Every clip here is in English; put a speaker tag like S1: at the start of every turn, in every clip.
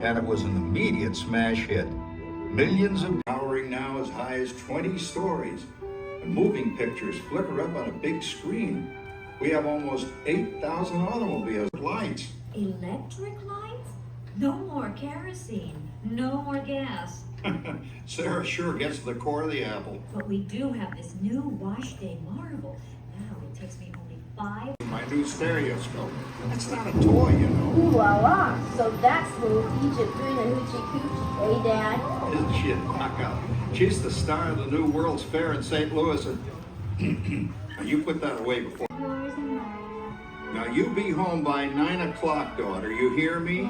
S1: and it was an immediate smash hit. Millions of towering now as high as 20 stories. And moving pictures flicker up on a big screen. We have almost 8,000 automobiles with lights.
S2: Electric lights? No more kerosene, no more gas.
S1: Sarah sure gets to the core of the apple.
S2: But we do have this new wash day marvel. Now it takes me only 5.
S1: My new stereoscope. That's not a toy, you know.
S3: Ooh la la. So that's little Egypt doing a hoochie coochie, eh, Dad?
S1: Isn't she a knockout? She's the star of the new World's Fair in St. Louis, and you put that away before.
S3: Yours and mine.
S1: Now you be home by 9 o'clock, daughter. You hear me?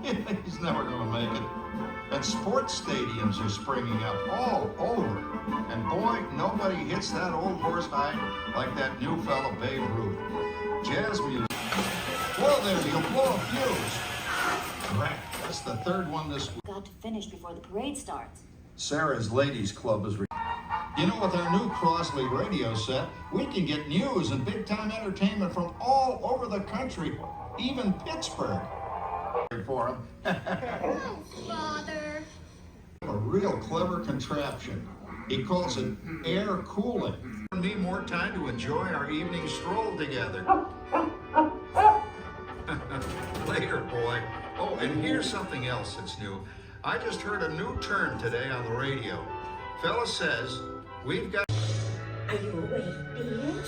S3: Yes,
S1: He's never gonna make it. And sports stadiums are springing up all over. And boy, nobody hits that old horse hide like that new fella Babe Ruth. Jazz music. Well, there, you'll blow a fuse. Right, that's the third one this week.
S2: Got to finish before the parade starts.
S1: Sarah's Ladies Club is. You know, with our new Crossley radio set, we can get news and big-time entertainment from all over the country, even Pittsburgh. For him.
S3: Father.
S1: A real clever contraption. He calls it air cooling. We need more time to enjoy our evening stroll together. Later, boy. Oh, and here's something else that's new. I just heard a new term today on the radio. Fella says, we've got...
S2: Are you awake, dear?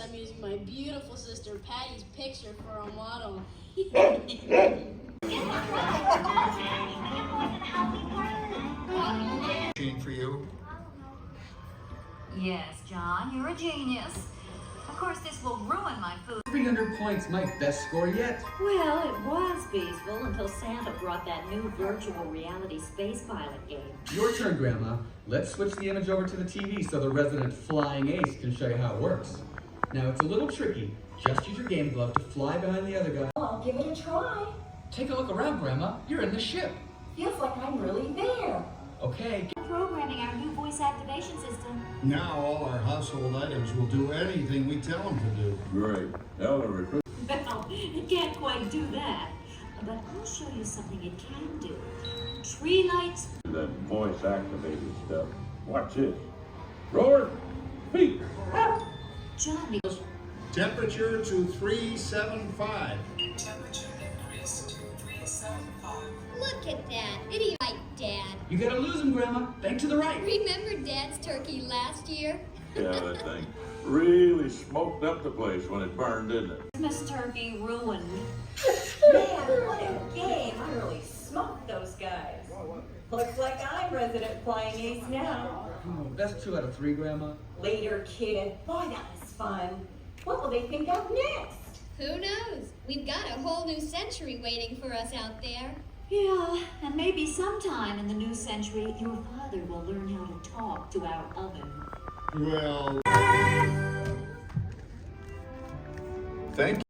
S4: I'm using my beautiful sister Patty's picture for a model.
S1: Machine for you.
S2: Yes, John, you're a genius. Of course, this will ruin my food.
S5: 300 points, my best score yet.
S2: Well, it was peaceful until Santa brought that new virtual reality space pilot game.
S5: Your turn, Grandma. Let's switch the image over to the TV so the resident flying ace can show you how it works. Now, it's a little tricky. Just use your game glove to fly behind the other guy.
S3: I'll give it a try.
S5: Take a look around, Grandma. You're in the ship.
S3: Feels like I'm really there.
S5: Okay.
S2: Programming our new voice activation system.
S1: Now all our household items will do anything we tell them to do.
S6: Great. Now the recruit.
S2: Well, it can't quite do that. But I'll show you something it can do. Tree lights.
S6: That voice activated stuff. Watch this. Roar. Speak.
S2: Johnny.
S1: Temperature to 375.
S4: Look at that. Did he right, Dad?
S5: You gotta lose him, Grandma. Bank to the right.
S4: Remember Dad's turkey last year?
S6: Yeah, that thing really smoked up the place when it burned, didn't it?
S2: Christmas turkey ruined.
S3: Man, what a game. I really smoked those guys. Looks like I'm resident flying ace now.
S5: Oh, that's 2 out of 3, Grandma.
S3: Later, kid. Boy, that was fun. What will they think of next?
S4: Who knows? We've got a whole new century waiting for us out there.
S2: Yeah, and maybe sometime in the new century, your father will learn how to talk to our oven.
S1: Well, thank you.